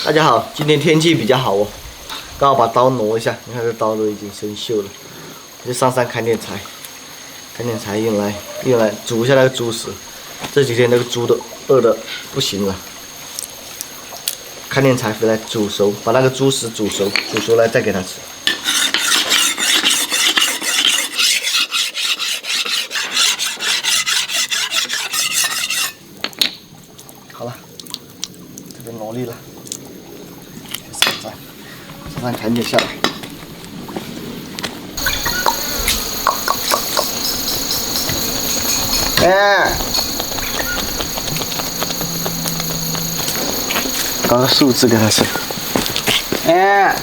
大家好，今天天气比较好哦，刚好把刀挪一下，你看这刀都已经生锈了，就上山砍点柴，用来煮一下那个猪食。这几天那个猪都饿得不行了，砍点柴回来煮熟，把那个猪食煮熟了再给它吃。好了，这边挪力了。 上砍点下来。哎，搞个树枝给它吃。哎，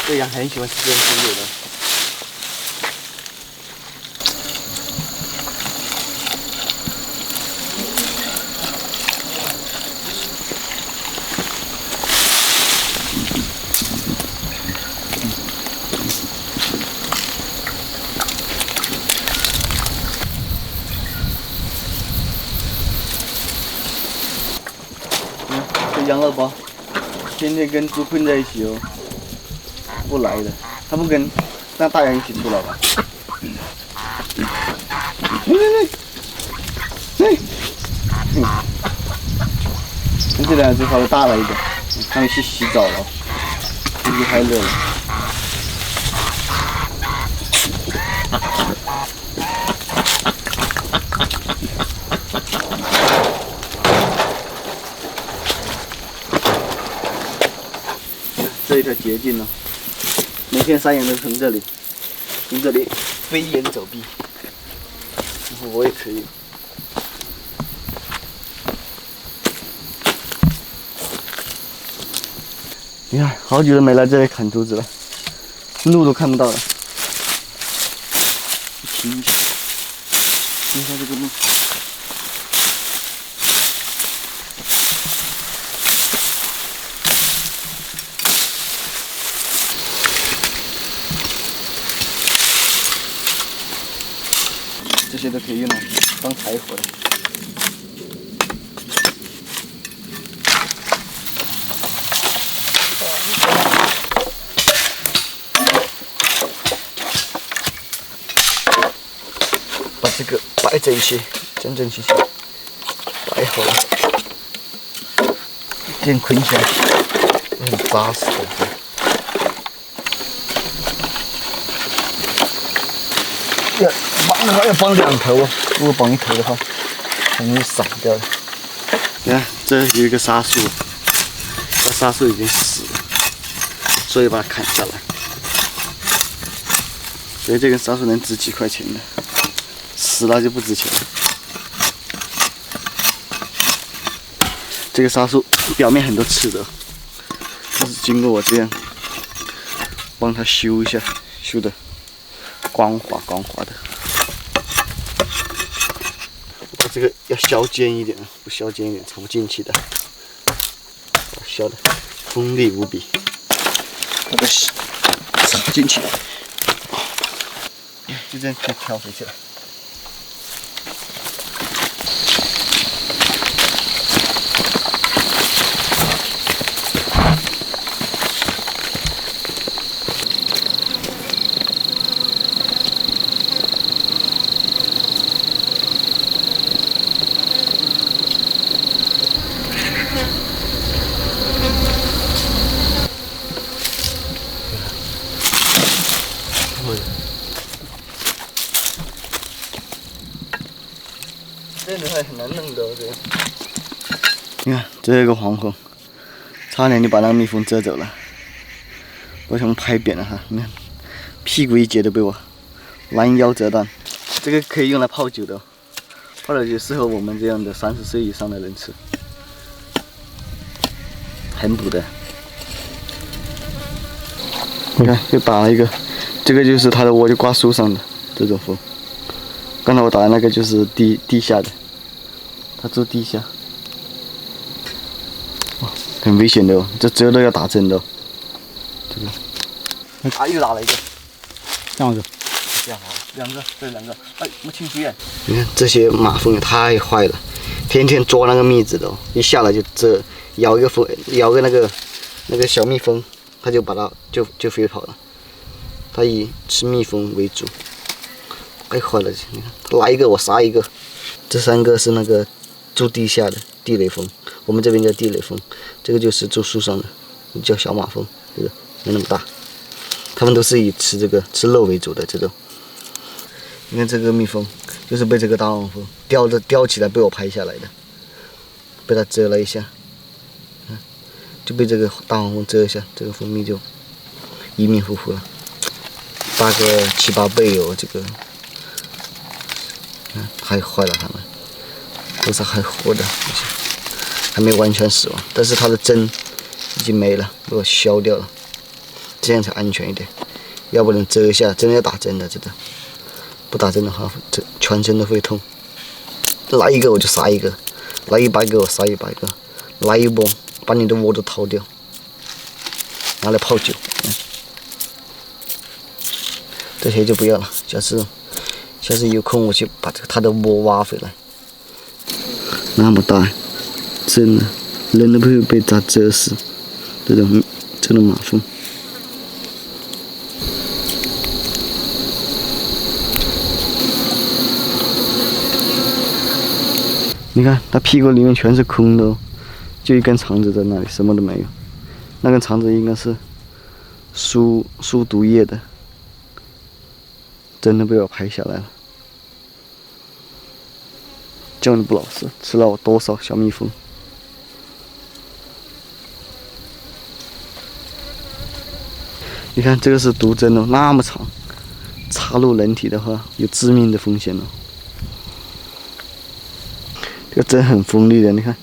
这羊很喜欢吃这种猪肉的。 这养老包天天跟猪混在一起哦，不来的，它不跟那大羊一起出来吧？看这两只稍微大了一点，它们去洗澡了，天气太热了。 这一条捷径呢，每天山羊都从这里飞檐走壁，然后我也可以。你看，好久都没来这里砍竹子了，路都看不到了。停一下，停一下这个路。 这些都可以用来当柴火的。把这个摆整齐，整齐，摆好了，这样捆起来很扎实的。 绑的话要绑两头哦，如果绑一头的话，很容易散掉的。你看，这有一个沙树，这沙树已经死了，所以把它砍下来。所以这根沙树能值几块钱的，死了就不值钱了。这个沙树表面很多刺的，这是经过我这样帮它修一下，修的光滑的。 这个要削尖一点，不削尖一点插不进去的。削的锋利无比，把它插进去，就这样可以挑回去了。这个还很难弄的，这个。你看，这个黄蜂，差点就把那个蜜蜂蛰走了，都全部拍扁了哈！你看，屁股一截都被我拦腰折断。这个可以用来泡酒的，泡了酒适合我们这样的30岁以上的人吃，很补的。你看，又打了一个，这个就是它的窝就挂树上的这种蜂。 刚才我打的那个就是地下的，它住地下，哇，很危险的哦，这蛰了要打针的、哦。这个，啊，又打了一个，这样子，这样好。两个，这两个，哎，没清楚眼。你看这些马蜂也太坏了，天天捉那个蜜子的、哦，一下来就这咬一个蜂，咬个那个小蜜蜂，它就把它就飞跑了。它以吃蜜蜂为主，太坏了！你看，它来一个我杀一个。这3个是那个住地下的地雷蜂，我们这边叫地雷蜂，这个就是住树上的，叫小马蜂，这个没那么大。它们都是以吃肉为主的这种。你看这个蜜蜂，就是被这个大黄蜂叼起来被我拍下来的，被它蛰了一下，就被这个大黄蜂蛰一下，这个蜂蜜就一命呼呼了，大个7、8倍哦，这个，太坏了，它们都是还活的，还没完全死亡，但是它的针已经没了，被我削掉了。这样才安全一点，要不然蛰一下，真的要打针的，真的。不打针的话，这全身都会痛。来一个我就杀一个，来100个我杀100个，来一波把你的窝都掏掉，拿来泡酒。这些就不要了，下次有空我去把它的窝挖回来。那么大，真的，人都不会被它蛰死。这种马蜂。你看，它屁股里面全是空的哦，就一根肠子在那里，什么都没有。那根肠子应该是输毒液的，真的被我拍下来了。叫你不老实，吃了我多少小蜜蜂？你看这个是毒针哦，那么长，插入人体的话有致命的风险哦。这个针很锋利的，你看，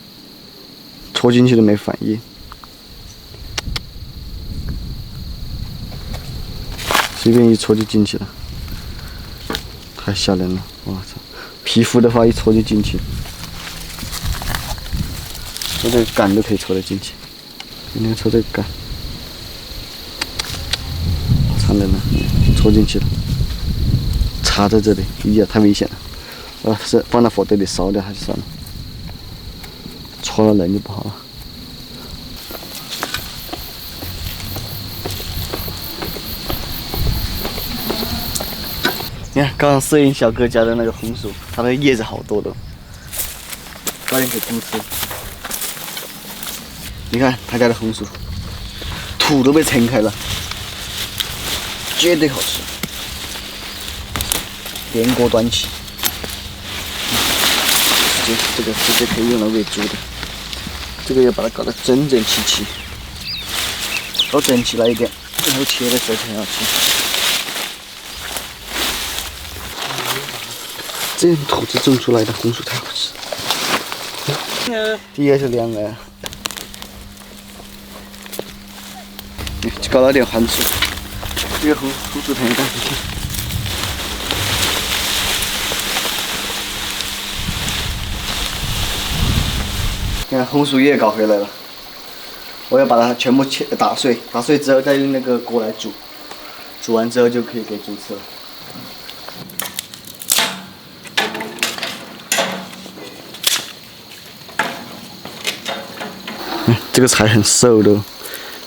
戳进去都没反应，随便一戳就进去了，太吓人了！我操，皮肤的话一戳就进去，戳这个杆都可以戳得进去。今天戳这个杆，残忍了，戳进去了，插在这里，哎呀，太危险了！是放到火堆里烧掉还是算了？戳了人就不好了。你看，刚刚摄影小哥家的那个红薯，它的叶子好多的，早点给公吃。你看他家的红薯，土都被撑开了，绝对好吃。连锅端起，这个直接可以用来喂猪的。这个要把它搞得整整齐齐，搞整齐了一点，然后切的时候才好吃。这样土质种出来的红薯太好吃。第一个是凉的，搞了点黄薯，这个红薯藤也带回去。你看红薯叶搞回来了，我要把它全部打碎，打碎之后再用那个锅来煮，煮完之后就可以给猪吃了。这个柴很瘦的，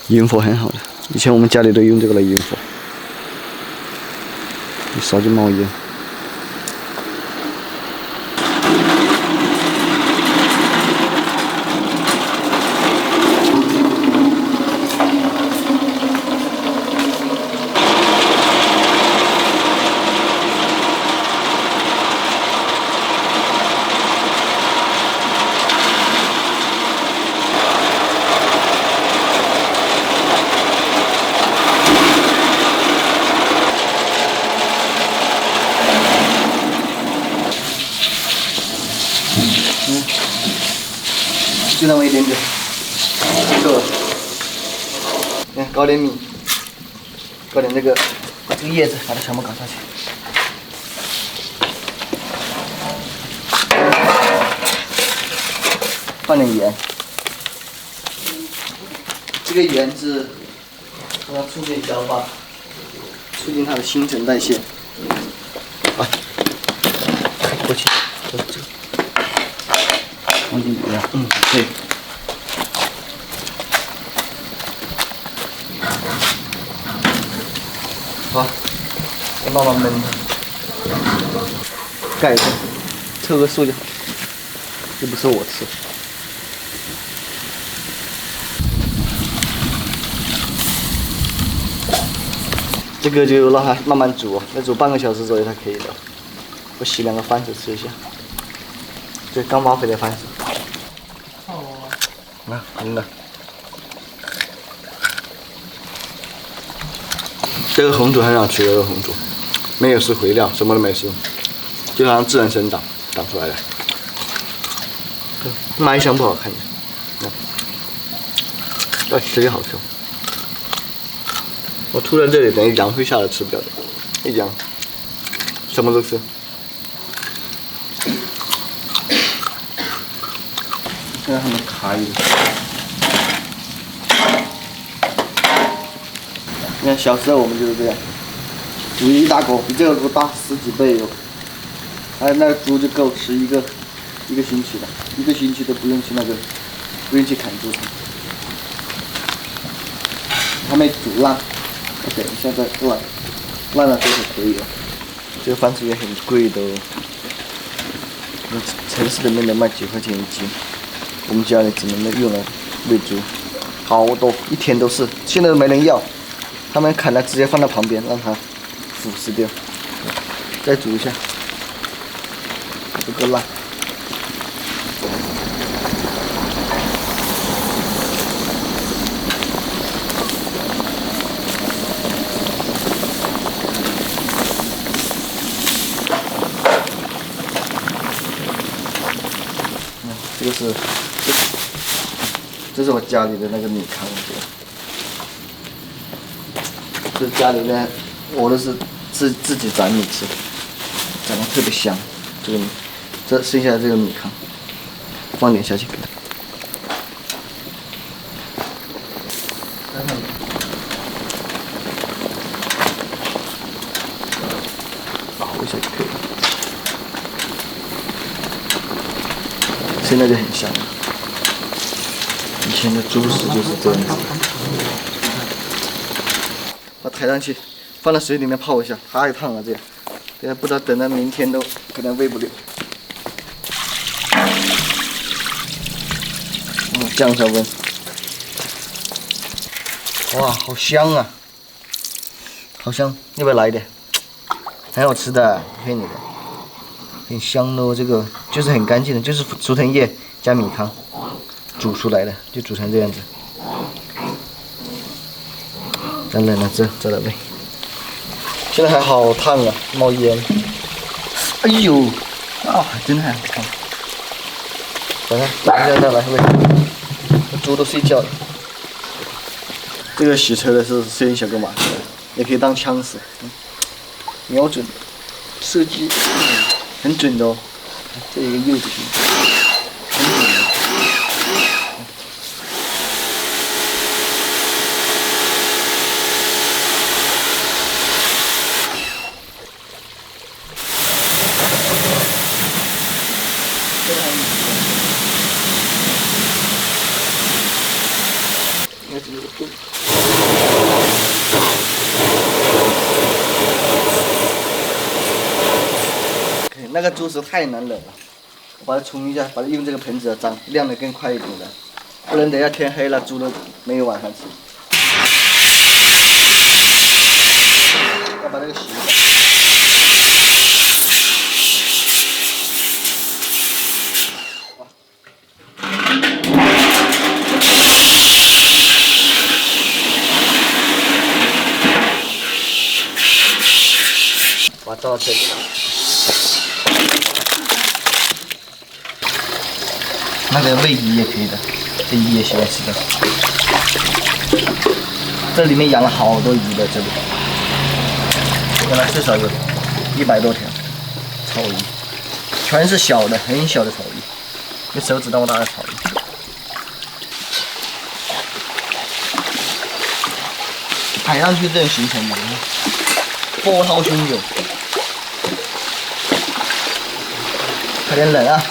引火很好的，以前我们家里都用这个来引火，一烧就冒烟。就那么一点点，够了。你看，搞点米，搞点这个，把这个叶子把它全部搞下去。放点盐，这个盐是让它促进消化，促进它的新陈代谢。过去，这，放进去啊。可以。好，慢慢焖它，盖上，凑个数就好，又不是我吃。这个就让它慢慢煮，要煮半个小时左右才可以的。我洗2个饭匙吃一下，这刚挖回来饭匙。好啊。红的。这个红薯很好吃的，这个红薯，没有施肥料，什么都没施，就让它自然生长出来的。卖相不好看的，但吃也好吃。我吐在这里，等于羊会下来吃掉的，一羊什么都吃。现在还能开的。你看小时候我们就是这样，煮一大锅，比这个锅大10几倍哟。还有那个猪就够吃一个星期的，1个星期都不用去不用去砍猪场，还没煮烂，我等一下再烂了就是可以了。这个番薯也很贵的哦，城市里面能卖几块钱1斤，我们家里只能用来喂猪，好多，一天都是，现在都没人要。他们砍了直接放到旁边，让它腐蚀掉，再煮一下，不够烂。这是我家里的那个米糠，这家里呢，我都是自己攒米吃，长得特别香。这剩下的这个米糠，放点下去给它。熬一下就可以了。现在就很香了。以前的猪食就是这样子。把它抬上去，放到水里面泡一下，太烫了这样。这样不知道等到明天都可能喂不了。降一下温。哇，好香啊！好香，要不要来一点？很好吃的，不骗你的，很香的哦。这个就是很干净的，就是竹藤叶加米糠煮出来的，就煮成这样子。再冷了再来喂。现在还好烫啊，冒烟。哎呦，啊，真的还好烫。等一下再来喂。猪都睡觉了。这个洗车的是摄影小哥马车，也可以当枪使，瞄准射击很准的哦。这一个柚子皮，很准的。那个猪食太难冷了，我把它冲一下，把它用这个盆子脏晾得更快一点的，不然等下天黑了，猪都没有晚上吃。要把这个洗一下。把它倒到这里。那个喂鱼也可以的，这鱼也喜欢吃的。这里面养了好多鱼的，这里，原来最少有100多条草鱼，全是小的，很小的草鱼，跟手指那么大的草鱼。海上去这种行程的，波涛汹涌。快点冷啊！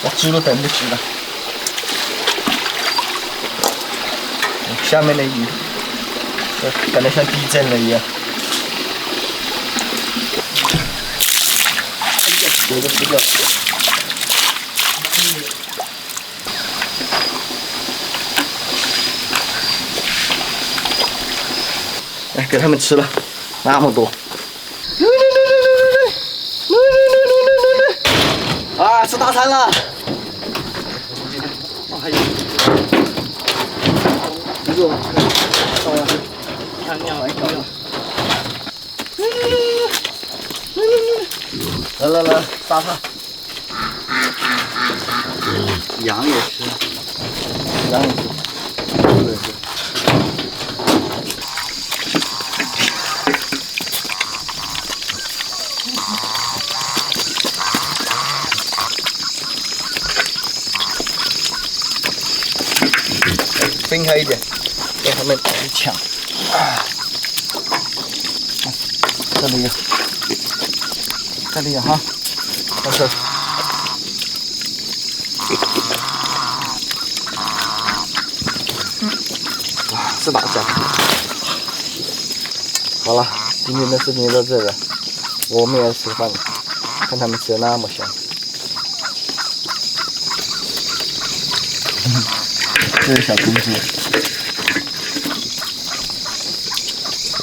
我煮了等不及了。下面的鱼，感觉像地震了一样。有个吃掉。来给他们吃了，那么多。啊，吃大餐了！还有，这个，看尿来搞了。来，大餐。羊也吃，羊也吃，猪也吃。分开一点，让他们去抢。这里有，这里有哈，到这儿。哇，是大家。好了，今天的视频就到这了，我们也要吃饭了，看他们吃的那么香。这是小公主。